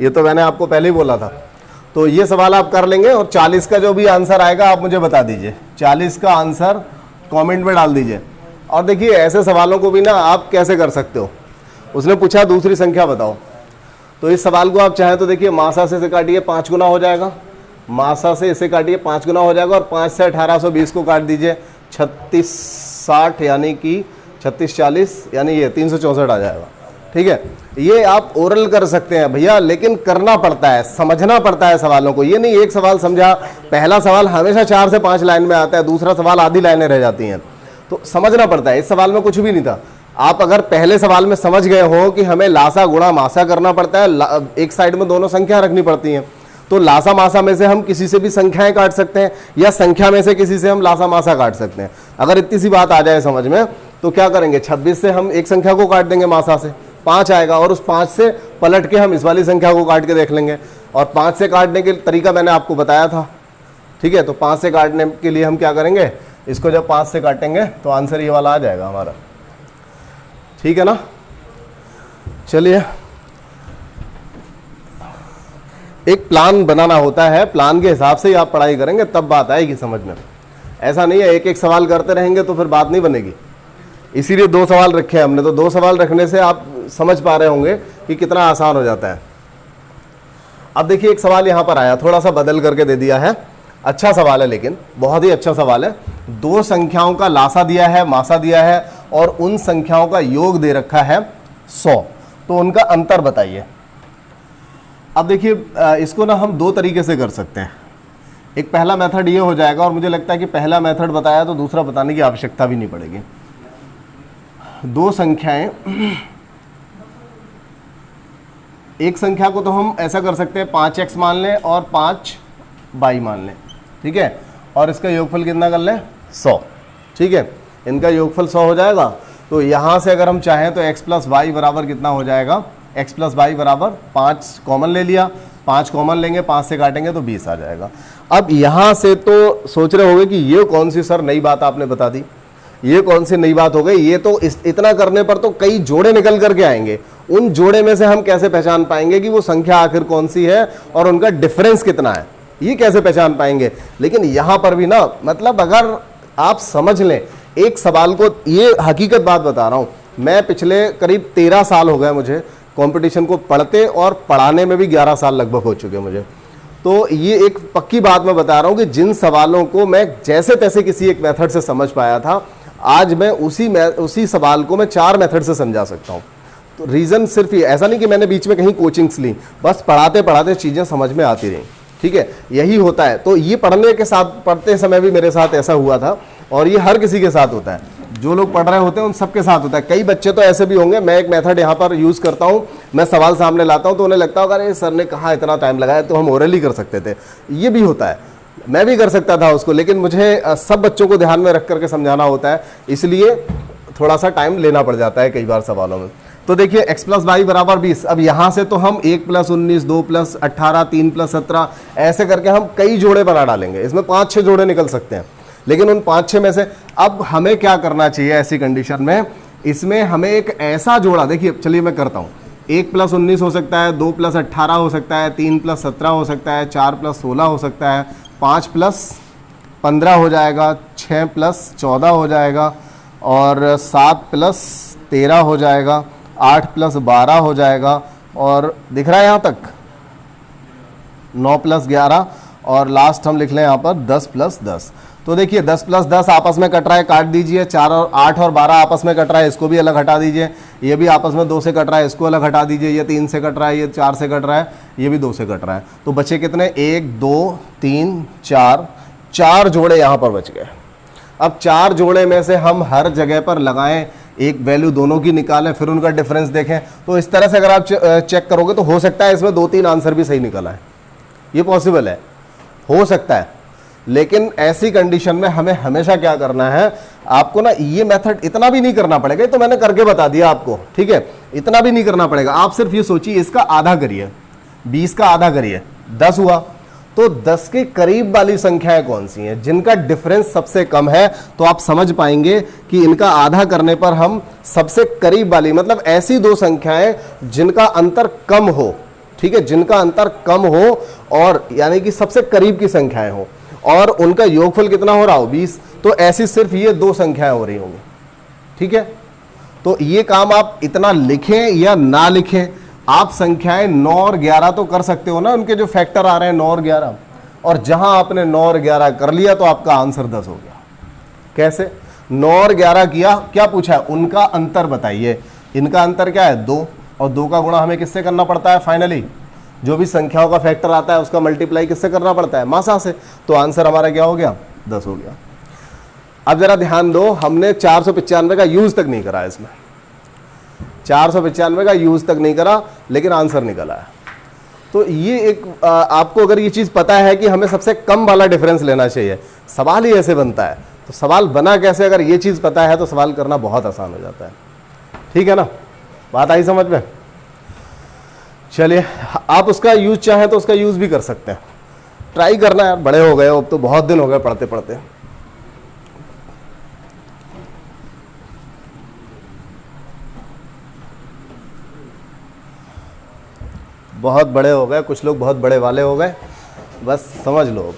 ये तो मैंने आपको पहले ही बोला था। तो ये सवाल आप कर लेंगे और 40 का जो भी आंसर आएगा आप मुझे बता दीजिए, 40 का आंसर कमेंट में डाल दीजिए। और देखिए ऐसे सवालों को भी ना आप कैसे कर सकते हो, उसने पूछा दूसरी संख्या बताओ, तो इस सवाल को आप चाहें तो देखिए मासा से इसे काटिए 5 गुना हो जाएगा, मासा से इसे काटिए 5 गुना हो जाएगा, और 5 से 1820 को काट दीजिए 36 60 यानी कि 36 40 यानी ये 364 आ जाएगा, ठीक है। ये आप ओरल कर सकते हैं भैया, लेकिन करना पड़ता है, समझना पड़ता है सवालों को। ये नहीं एक सवाल समझा, पहला सवाल हमेशा 4 से 5 लाइन में आता है, दूसरा सवाल आधी लाइनें रह जाती हैं, तो समझना पड़ता है। इस सवाल में कुछ भी नहीं था, आप अगर पहले सवाल में समझ गए हो कि हमें लासा गुणा मासा करना पड़ता है, एक साइड में दोनों संख्या रखनी पड़ती हैं, तो लासा मासा में से हम किसी से भी संख्याएं काट सकते हैं, या संख्या में से किसी से हम लासा मासा काट सकते हैं। अगर इतनी सी बात आ जाए समझ में तो क्या करेंगे, 26 से हम एक संख्या को काट देंगे, मासा से 5 आएगा, और उस 5 से पलट के हम इस वाली संख्या को काट के देख लेंगे। और 5 से काटने के तरीका मैंने आपको बताया था, ठीक है। तो 5 से काटने के लिए हम क्या करेंगे, इसको जब 5 से काटेंगे तो आंसर ये वाला आ जाएगा हमारा, ठीक है ना। चलिए, एक प्लान बनाना होता है, प्लान के हिसाब से ही आप पढ़ाई करेंगे तब बात आएगी समझ में। ऐसा नहीं है एक एक सवाल करते रहेंगे तो फिर बात नहीं बनेगी, इसीलिए 2 सवाल रखे हैं हमने। तो 2 सवाल रखने से आप समझ पा रहे होंगे कि कितना आसान हो जाता है। अब देखिए एक सवाल यहां पर आया, थोड़ा सा बदल करके दे दिया है, अच्छा सवाल है लेकिन बहुत ही अच्छा सवाल है। 2 संख्याओं का लासा दिया है, मासा दिया है और उन संख्याओं का योग दे रखा है 100, तो उनका अंतर बताइए। अब देखिए इसको ना हम 2 तरीके से कर सकते हैं। एक पहला मेथड ये हो जाएगा, और मुझे लगता है कि पहला मेथड बताया तो दूसरा बताने की आवश्यकता भी नहीं पड़ेगी। 2 संख्याएं, एक संख्या को तो हम ऐसा कर सकते हैं 5x मान लें और 5y मान लें, ठीक है, और इसका योगफल कितना कर लें 100, ठीक है, इनका योगफल 100 हो जाएगा। तो यहाँ से अगर हम चाहें तो x प्लस वाई बराबर कितना हो जाएगा, x प्लस वाई बराबर 5 कॉमन ले लिया, 5 कॉमन लेंगे, 5 से काटेंगे तो 20 आ जाएगा। अब यहाँ से तो सोच रहे होंगे कि ये कौन सी सर नई बात आपने बता दी, ये कौन सी नई बात हो गई, ये तो इतना करने पर तो कई जोड़े निकल करके आएंगे, उन जोड़े में से हम कैसे पहचान पाएंगे कि वो संख्या आखिर कौन सी है और उनका डिफरेंस कितना है, ये कैसे पहचान पाएंगे। लेकिन यहाँ पर भी ना, मतलब अगर आप समझ लें एक सवाल को, ये हकीकत बात बता रहा हूँ, मैं पिछले करीब 13 साल हो गए मुझे कंपटीशन को पढ़ते, और पढ़ाने में भी 11 साल लगभग हो चुके मुझे। तो ये एक पक्की बात मैं बता रहा हूँ कि जिन सवालों को मैं जैसे तैसे किसी एक मेथड से समझ पाया था, आज मैं उसी सवाल को मैं 4 मेथड से समझा सकता हूँ। तो रीज़न सिर्फ ये, ऐसा नहीं कि मैंने बीच में कहीं कोचिंग्स ली, बस पढ़ाते पढ़ाते चीज़ें समझ में आती रहीं, ठीक है, यही होता है। तो ये पढ़ते समय भी मेरे साथ ऐसा हुआ था, और ये हर किसी के साथ होता है, जो लोग पढ़ रहे होते हैं उन सबके साथ होता है। कई बच्चे तो ऐसे भी होंगे, मैं एक मेथड यहाँ पर यूज़ करता हूँ, मैं सवाल सामने लाता हूँ तो उन्हें लगता होगा अरे सर ने कहा इतना टाइम लगाया, तो हम ओरली कर सकते थे। ये भी होता है, मैं भी कर सकता था उसको, लेकिन मुझे सब बच्चों को ध्यान में रख करके समझाना होता है, इसलिए थोड़ा सा टाइम लेना पड़ जाता है कई बार सवालों में। तो देखिए x प्लस वाई बराबर 20, अब यहाँ से तो हम 1 प्लस 19, 2 प्लस 18, 3 प्लस 17 ऐसे करके हम कई जोड़े बना डालेंगे, इसमें 5-6 जोड़े निकल सकते हैं। लेकिन उन 5-6 में से अब हमें क्या करना चाहिए ऐसी कंडीशन में, इसमें हमें एक ऐसा जोड़ा, देखिए चलिए मैं करता हूँ, 1 प्लस 19 हो सकता है, 2 प्लस 18 हो सकता है, 3 प्लस 17 हो सकता है, 4 प्लस 16 हो सकता है, 5 प्लस 15 हो जाएगा, 6 प्लस 14 हो जाएगा, और 7 प्लस 13 हो जाएगा, 8 प्लस 12 हो जाएगा, और दिख रहा है यहाँ तक 9 प्लस 11, और लास्ट हम लिख लें यहाँ पर 10 प्लस 10। तो देखिए 10 प्लस 10 आपस में कट रहा है, काट दीजिए, 4 और 8 और 12 आपस में कट रहा है, इसको भी अलग हटा दीजिए, ये भी आपस में 2 से कट रहा है, इसको अलग हटा दीजिए, ये 3 से कट रहा है, ये 4 से कट रहा है, ये भी 2 से कट रहा है। तो बचे कितने, 1 2 3 4 जोड़े यहाँ पर बच गए। अब 4 जोड़े में से हम हर जगह पर लगाएं, एक वैल्यू दोनों की निकालें, फिर उनका डिफरेंस देखें। तो इस तरह से अगर आप चेक करोगे तो हो सकता है इसमें 2-3 आंसर भी सही निकल आए, ये पॉसिबल है, हो सकता है। लेकिन ऐसी कंडीशन में हमें हमेशा क्या करना है, आपको ना ये मेथड इतना भी नहीं करना पड़ेगा, तो मैंने करके बता दिया आपको, ठीक है, इतना भी नहीं करना पड़ेगा। आप सिर्फ ये सोचिए इसका आधा करिए, 20 का आधा करिए, 10 हुआ, तो 10 के करीब वाली संख्याएं कौन सी हैं जिनका डिफरेंस सबसे कम है, तो आप समझ पाएंगे कि इनका आधा करने पर हम सबसे करीब वाली, मतलब ऐसी 2 संख्याएं जिनका अंतर कम हो, ठीक है, जिनका अंतर कम हो और यानी कि सबसे करीब की संख्याएं हो, और उनका योगफल कितना हो रहा हो 20, तो ऐसी सिर्फ ये 2 संख्याएं हो रही होंगी, ठीक है। तो ये काम आप इतना लिखें या ना लिखें, आप संख्याएं 9 और 11 तो कर सकते हो ना, उनके जो फैक्टर आ रहे हैं 9 और 11, और जहां आपने 9 और 11 कर लिया तो आपका आंसर 10 हो गया। कैसे, 9 और 11 किया, क्या पूछा है, उनका अंतर बताइए। इनका अंतर क्या है 2, और 2 का गुणा हमें किससे करना पड़ता है, फाइनली जो भी संख्याओं का फैक्टर आता है उसका मल्टीप्लाई किससे करना पड़ता है, मासा से। तो आंसर हमारा क्या हो गया, 10 हो गया। अब जरा ध्यान दो, हमने 495 का यूज तक नहीं करा, इसमें 495 का यूज तक नहीं करा, लेकिन आंसर निकला है। तो ये एक आपको अगर ये चीज पता है कि हमें सबसे कम वाला डिफरेंस लेना चाहिए, सवाल ही ऐसे बनता है। तो सवाल बना कैसे, अगर ये चीज पता है तो सवाल करना बहुत आसान हो जाता है, ठीक है ना, बात आई समझ में। चलिए, आप उसका यूज चाहें तो उसका यूज भी कर सकते हैं, ट्राई करना यार, बड़े हो गए अब तो, बहुत दिन हो गए पढ़ते पढ़ते। बहुत बड़े हो गए, कुछ लोग बहुत बड़े वाले हो गए, बस समझ लो।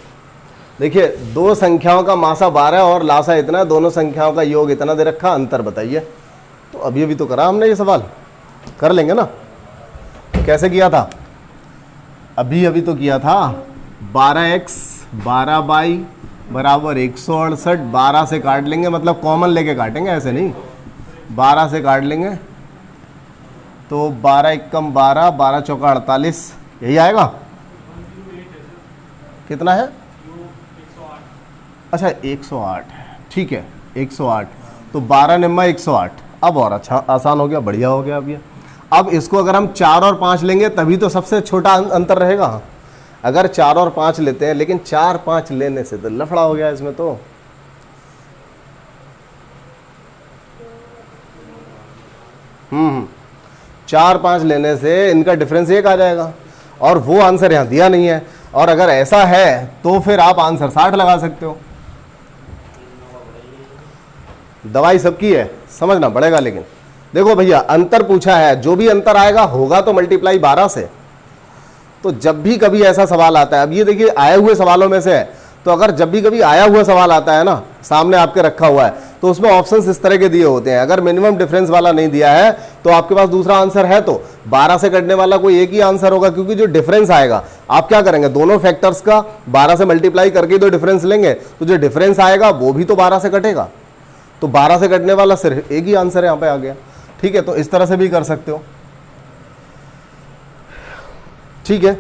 देखिए दो संख्याओं का मासा 12 और लासा इतना, दोनों संख्याओं का योग इतना दे रखा, अंतर बताइए। तो अभी अभी तो करा हमने ये सवाल, कर लेंगे ना। कैसे किया था? अभी अभी तो किया था। 12x 12y बराबर 168, 12 से काट लेंगे, मतलब कॉमन लेके काटेंगे, ऐसे नहीं, 12 से काट लेंगे तो 12 एकम 12, 12 चौका 48, यही आएगा। कितना है? अच्छा 108, ठीक है 108, तो 12 निम्मा 108। अब और अच्छा आसान हो गया, बढ़िया हो गया। अब ये, अब इसको अगर हम 4 और 5 लेंगे तभी तो सबसे छोटा अंतर रहेगा। अगर 4 और 5 लेते हैं, लेकिन 4 5 लेने से तो लफड़ा हो गया इसमें तो। 4 5 लेने से इनका डिफरेंस 1 आ जाएगा, और वो आंसर यहाँ दिया नहीं है। और अगर ऐसा है तो फिर आप आंसर 60 लगा सकते हो। दवाई सबकी है, समझना पड़ेगा। लेकिन देखो भैया, अंतर पूछा है, जो भी अंतर आएगा होगा तो मल्टीप्लाई 12 से। तो जब भी कभी ऐसा सवाल आता है, अब ये देखिए आए हुए सवालों में से है, तो अगर जब भी कभी आया हुआ सवाल आता है ना, सामने आपके रखा हुआ है, तो उसमें ऑप्शंस इस तरह के दिए होते हैं। अगर मिनिमम डिफरेंस वाला नहीं दिया है तो आपके पास दूसरा आंसर है, तो 12 से कटने वाला कोई एक ही आंसर होगा, क्योंकि जो डिफरेंस आएगा आप क्या करेंगे, दोनों फैक्टर्स का 12 से मल्टीप्लाई करके तो डिफरेंस लेंगे, तो जो डिफरेंस आएगा वो भी तो 12 से कटेगा। तो 12 से कटने वाला सिर्फ एक ही आंसर यहाँ पे आ गया। ठीक है, तो इस तरह से भी कर सकते हो। ठीक है,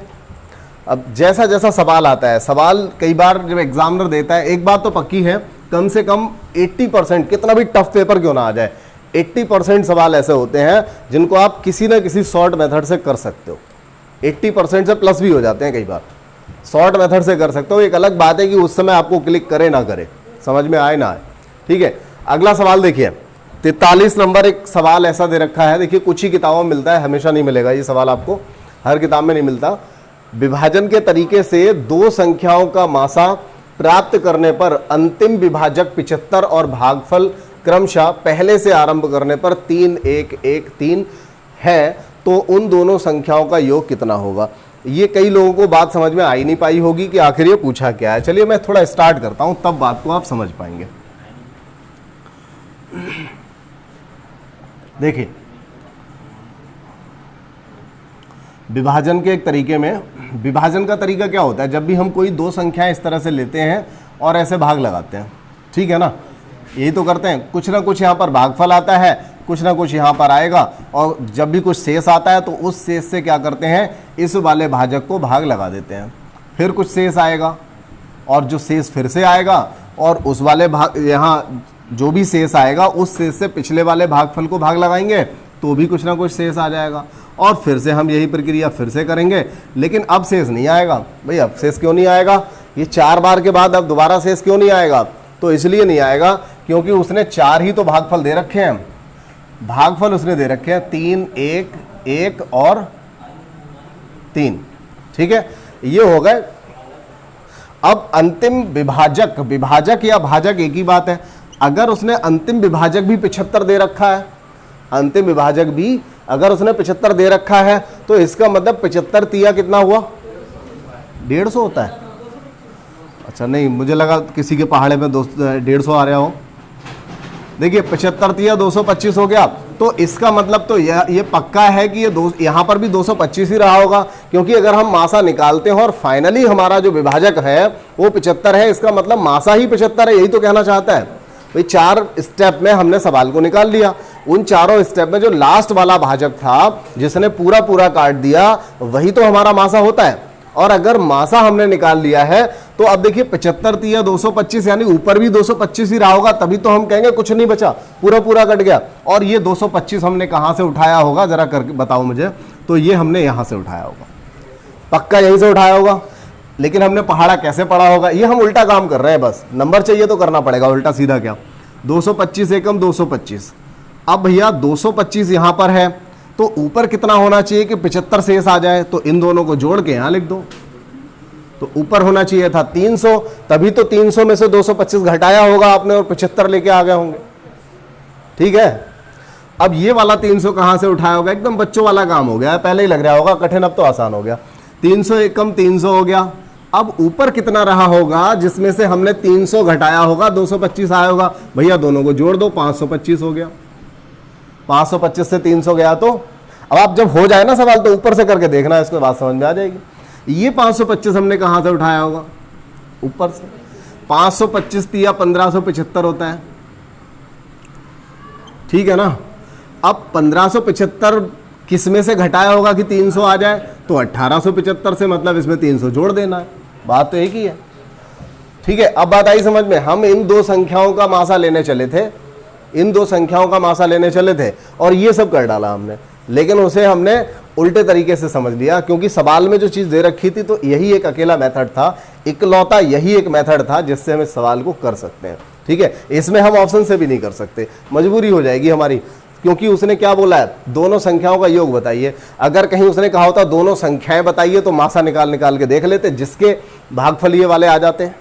अब जैसा जैसा सवाल आता है, सवाल कई बार जब एग्जामिनर देता है, एक बात तो पक्की है, कम से कम 80%, कितना भी टफ पेपर क्यों ना आ जाए, 80% सवाल ऐसे होते हैं जिनको आप किसी ना किसी शॉर्ट मेथड से कर सकते हो। 80% से प्लस भी हो जाते हैं कई बार, शॉर्ट मेथड से कर सकते हो। एक अलग बात है कि उस समय आपको क्लिक करे ना करे, समझ में आए ना आए। ठीक है, अगला सवाल देखिए, 43 नंबर एक सवाल ऐसा दे रखा है। देखिए कुछ ही किताबों में मिलता है, हमेशा नहीं मिलेगा ये सवाल, आपको हर किताब में नहीं मिलता। विभाजन के तरीके से दो संख्याओं का मासा प्राप्त करने पर अंतिम विभाजक 75 और भागफल क्रमशः पहले से आरंभ करने पर 3 1 1 3 है, तो उन दोनों संख्याओं का योग कितना होगा। ये कई लोगों को बात समझ में आई नहीं पाई होगी कि आखिर ये पूछा क्या है। चलिए मैं थोड़ा स्टार्ट करता हूं, तब बात को आप समझ पाएंगे। देखिए विभाजन के एक तरीके में, विभाजन का तरीका क्या होता है, जब भी हम कोई दो संख्याएं इस तरह से लेते हैं और ऐसे भाग लगाते हैं, ठीक है ना, यही तो करते हैं। कुछ ना कुछ यहाँ पर भागफल आता है, कुछ ना कुछ यहाँ पर आएगा, और जब भी कुछ शेष आता है तो उस शेष से क्या करते हैं, इस वाले भाजक को भाग लगा देते हैं। फिर कुछ शेष आएगा और जो शेष फिर से आएगा, और उस वाले भाग, यहाँ जो भी शेष आएगा उस शेष से पिछले वाले भागफल को भाग लगाएंगे तो भी कुछ ना कुछ शेष आ जाएगा, और फिर से हम यही प्रक्रिया फिर से करेंगे। लेकिन अब शेष नहीं आएगा। भाई अब शेष क्यों नहीं आएगा, ये 4 बार के बाद अब दोबारा शेष क्यों नहीं आएगा, तो इसलिए नहीं आएगा क्योंकि उसने 4 ही तो भागफल दे रखे हैं। भागफल उसने दे रखे हैं 3 1 1 और 3, ठीक है, ये हो गए। अब अंतिम विभाजक, विभाजक या भाजक एक ही बात है। अगर उसने अंतिम विभाजक भी 75 दे रखा है, अंतिम विभाजक भी अगर उसने 75 दे रखा है, तो इसका मतलब 75 तिया कितना हुआ, 150 होता है। अच्छा नहीं, मुझे लगा किसी के पहाड़े में 150 आ रहा हो। देखिए 75 तिया 225 हो गया, तो इसका मतलब तो ये पक्का है कि ये यहाँ पर भी 225 ही रहा होगा, क्योंकि अगर हम मासा निकालते हैं और फाइनली हमारा जो विभाजक है वो 75 है, इसका मतलब मासा ही 75 है, यही तो कहना चाहता है। भाई 4 स्टेप में हमने सवाल को निकाल लिया, उन चारों स्टेप में जो लास्ट वाला भाजक था जिसने पूरा पूरा काट दिया वही तो हमारा मासा होता है। और अगर मासा हमने निकाल लिया है तो अब देखिए 75 तिया 225, यानी ऊपर भी 225 ही रहा होगा, तभी तो हम कहेंगे कुछ नहीं बचा, पूरा पूरा कट गया। और ये 225 हमने कहां से उठाया होगा जरा करके बताओ मुझे, तो ये हमने यहां से उठाया होगा, पक्का यहीं से उठाया होगा। लेकिन हमने पहाड़ा कैसे पढ़ा होगा, ये हम उल्टा काम कर रहे हैं, बस नंबर चाहिए तो करना पड़ेगा, उल्टा सीधा क्या, 225 एकम 225। अब भैया 225 यहां पर है, तो ऊपर कितना होना चाहिए कि 75 शेष आ जाए, तो इन दोनों को जोड़ के यहां लिख दो। तो ऊपर होना चाहिए था 300, तभी तो 300 में से 225 घटाया होगा आपने और 75 लेके आ गए होंगे, ठीक है। अब ये वाला 300 कहां से उठाया होगा, एकदम बच्चों वाला काम हो गया, पहले ही लग रहा होगा कठिन, अब तो आसान हो गया। 300 एकम 300 हो गया, अब ऊपर कितना रहा होगा जिसमें से हमने 300 घटाया होगा, 225 आया होगा। भैया दोनों को जोड़ दो, 525 हो गया। 525 से 300 गया। तो अब आप जब हो जाए ना सवाल तो ऊपर से करके देखना, इसको बात समझ में आ जाएगी। ये 525 हमने कहां से उठाया होगा? ऊपर से। 525 दिया 1575 होता है, ठीक है ना। अब 1575 किस में से घटाया होगा कि 300 आ जाए? तो 1875 से, मतलब इसमें 300 जोड़ देना है। बात तो एक ही है, ठीक है। अब बात आई समझ में। हम इन दो संख्याओं का मासा लेने चले थे, इन दो संख्याओं का मासा लेने चले थे और ये सब कर डाला हमने, लेकिन उसे हमने उल्टे तरीके से समझ लिया, क्योंकि सवाल में जो चीज दे रखी थी तो यही एक अकेला मेथड था, इकलौता यही एक मेथड था जिससे हम इस सवाल को कर सकते हैं, ठीक है। इसमें हम ऑप्शन से भी नहीं कर सकते, मजबूरी हो जाएगी हमारी, क्योंकि उसने क्या बोला है? दोनों संख्याओं का योग बताइए। अगर कहीं उसने कहा होता दोनों संख्याएं बताइए तो मासा निकाल निकाल के देख लेते, जिसके भागफल ये वाले आ जाते हैं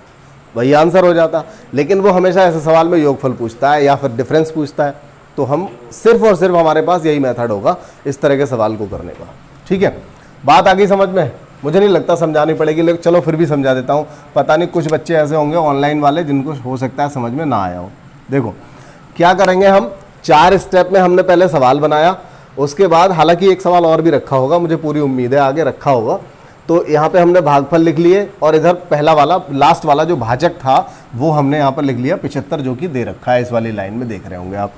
वही आंसर हो जाता। लेकिन वो हमेशा ऐसे सवाल में योगफल पूछता है या फिर डिफरेंस पूछता है, तो हम सिर्फ और सिर्फ हमारे पास यही मेथड होगा इस तरह के सवाल को करने का, ठीक है। बात आ गई समझ में? मुझे नहीं लगता समझानी पड़ेगी, लेकिन चलो फिर भी समझा देता हूँ। पता नहीं कुछ बच्चे ऐसे होंगे ऑनलाइन वाले जिनको हो सकता है समझ में ना आया हो। देखो क्या करेंगे हम, 4 स्टेप में हमने पहले सवाल बनाया, उसके बाद हालांकि एक सवाल और भी रखा होगा, मुझे पूरी उम्मीद है आगे रखा होगा। तो यहाँ पे हमने भागफल लिख लिए और इधर पहला वाला लास्ट वाला जो भाजक था वो हमने यहाँ पर लिख लिया 75, जो कि दे रखा है इस वाली लाइन में, देख रहे होंगे आप।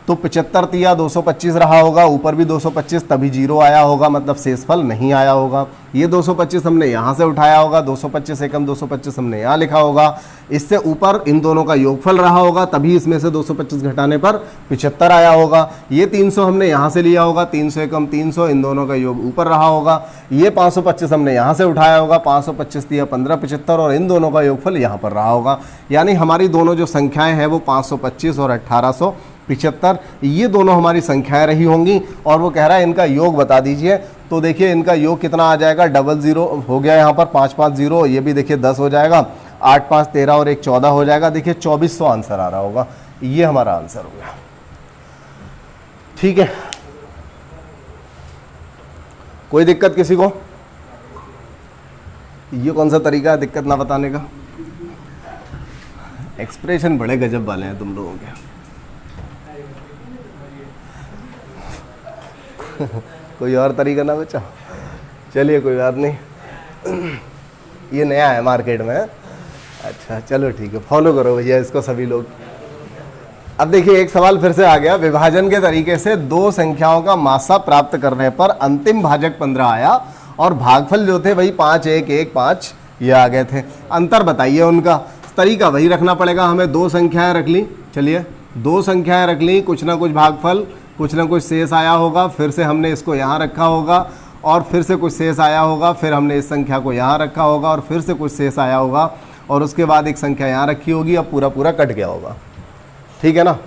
तो 75 तिया 225 रहा होगा, ऊपर भी 225, तभी 0 आया होगा, मतलब शेषफल नहीं आया होगा। ये 225 हमने यहाँ से उठाया होगा, 225 एकम 225 हमने यहाँ लिखा होगा। इससे ऊपर इन दोनों का योगफल रहा होगा, तभी इसमें से 225 घटाने पर 75 आया होगा। ये 300 हमने यहाँ से लिया होगा, 300 एकम 300, इन दोनों का योग ऊपर रहा होगा। ये 525 हमने यहाँ से उठाया होगा, 525 दिया 15 75, और इन दोनों का योगफल यहाँ पर रहा होगा। यानी हमारी दोनों जो संख्याएं हैं वो 525 और 1875, ये दोनों हमारी संख्याएं रही होंगी। और वो कह रहा है इनका योग बता दीजिए। तो देखिए इनका योग कितना आ जाएगा, 00 हो गया यहाँ पर, 5 5 0, ये भी देखिए 10 हो जाएगा, 8 5 13 और 1 14 हो जाएगा। देखिए 2400 आंसर आ रहा होगा, ये हमारा आंसर हो गया, ठीक है। कोई दिक्कत किसी को? ये कौन सा तरीका है दिक्कत ना बताने का? एक्सप्रेशन बड़े गजब वाले हैं तुम लोगों के। कोई और तरीका ना बचा? चलिए कोई बात नहीं, ये नया है मार्केट में। अच्छा चलो ठीक है, फॉलो करो भैया इसको सभी लोग। अब देखिए एक सवाल फिर से आ गया, विभाजन के तरीके से दो संख्याओं का मासा प्राप्त करने पर अंतिम भाजक 15 आया और भागफल जो थे वही 5 1 1 5 ये आ गए थे। अंतर बताइए उनका। तरीका वही रखना पड़ेगा हमें, दो संख्याएं रख ली, चलिए दो संख्याएं रख ली, कुछ ना कुछ भागफल, कुछ ना कुछ शेष आया होगा, फिर से हमने इसको यहाँ रखा होगा और फिर से कुछ शेष आया होगा, फिर हमने इस संख्या को यहाँ रखा होगा और फिर से कुछ शेष आया होगा और उसके बाद एक संख्या यहाँ रखी होगी, अब पूरा पूरा कट गया होगा, ठीक है ना।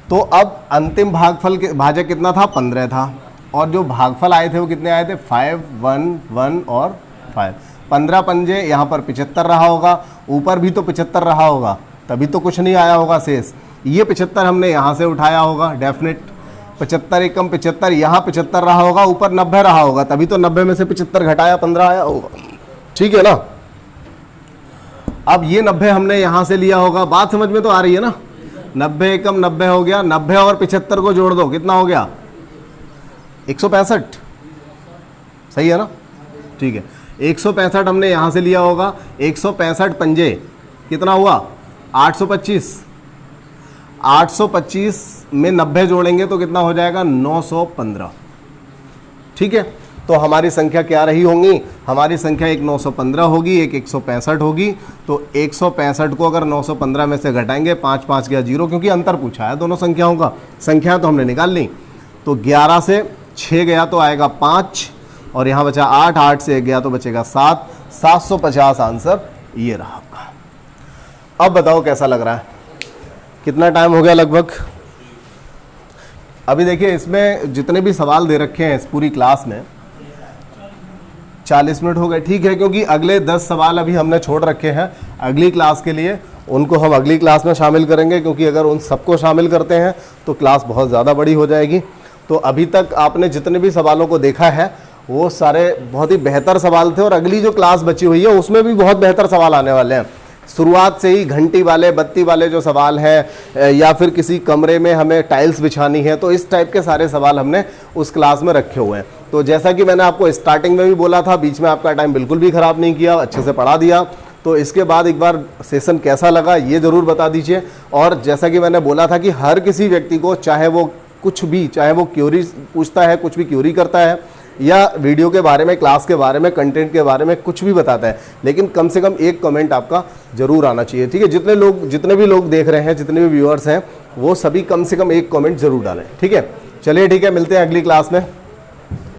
तो अब अंतिम भागफल के भाजक कितना था? 15 था, और जो भागफल आए थे वो कितने आए थे? 5 1 1 और 5। 15 पंजे यहाँ पर 75 रहा होगा, ऊपर भी तो 75 रहा होगा, तभी तो कुछ नहीं आया होगा शेष। ये 75 हमने यहाँ से उठाया होगा डेफिनेट, 75 एकम 75, यहाँ 75 रहा होगा, ऊपर 90 रहा होगा, तभी तो 90 में से 75 घटाया 15 आया होगा, ठीक है ना। अब ये 90 हमने यहाँ से लिया होगा, बात समझ में तो आ रही है ना। 90 एकम 90 हो गया, 90 और 75 को जोड़ दो, कितना हो गया? 165, सही है ना, ठीक है। 165 हमने यहाँ से लिया होगा, 165 पंजे कितना हुआ? 825। 825 में 90 जोड़ेंगे तो कितना हो जाएगा? 915, ठीक है। तो हमारी संख्या क्या रही होंगी? हमारी संख्या एक 915 होगी, एक 165 होगी। तो 165 को अगर 915 में से घटाएंगे, 5 5 गया 0, क्योंकि अंतर पूछा है दोनों संख्याओं का, संख्या तो हमने निकाल ली। तो 11 से 6 गया तो आएगा 5, और यहाँ बचा 8, 8 से 1 गया तो बचेगा 7, 750 आंसर ये रहा आपका। अब बताओ कैसा लग रहा है, कितना टाइम हो गया लगभग? अभी देखिए इसमें जितने भी सवाल दे रखे हैं इस पूरी क्लास में 40 मिनट हो गए, ठीक है, क्योंकि अगले 10 सवाल अभी हमने छोड़ रखे हैं अगली क्लास के लिए, उनको हम अगली क्लास में शामिल करेंगे, क्योंकि अगर उन सबको शामिल करते हैं तो क्लास बहुत ज़्यादा बड़ी हो जाएगी। तो अभी तक आपने जितने भी सवालों को देखा है वो सारे बहुत ही बेहतर सवाल थे, और अगली जो क्लास बची हुई है उसमें भी बहुत बेहतर सवाल आने वाले हैं। शुरुआत से ही घंटी वाले, बत्ती वाले जो सवाल हैं, या फिर किसी कमरे में हमें टाइल्स बिछानी है, तो इस टाइप के सारे सवाल हमने उस क्लास में रखे हुए हैं। तो जैसा कि मैंने आपको स्टार्टिंग में भी बोला था, बीच में आपका टाइम बिल्कुल भी ख़राब नहीं किया, अच्छे से पढ़ा दिया। तो इसके बाद एक बार सेशन कैसा लगा ये ज़रूर बता दीजिए। और जैसा कि मैंने बोला था कि हर किसी व्यक्ति को, चाहे वो कुछ भी, चाहे वो क्यूरी पूछता है, कुछ भी क्यूरी करता है, या वीडियो के बारे में, क्लास के बारे में, कंटेंट के बारे में कुछ भी बताता है, लेकिन कम से कम एक कमेंट आपका जरूर आना चाहिए, ठीक है। जितने भी लोग देख रहे हैं, जितने भी व्यूअर्स हैं, वो सभी कम से कम एक कमेंट जरूर डालें, ठीक है। चलिए ठीक है, मिलते हैं अगली क्लास में।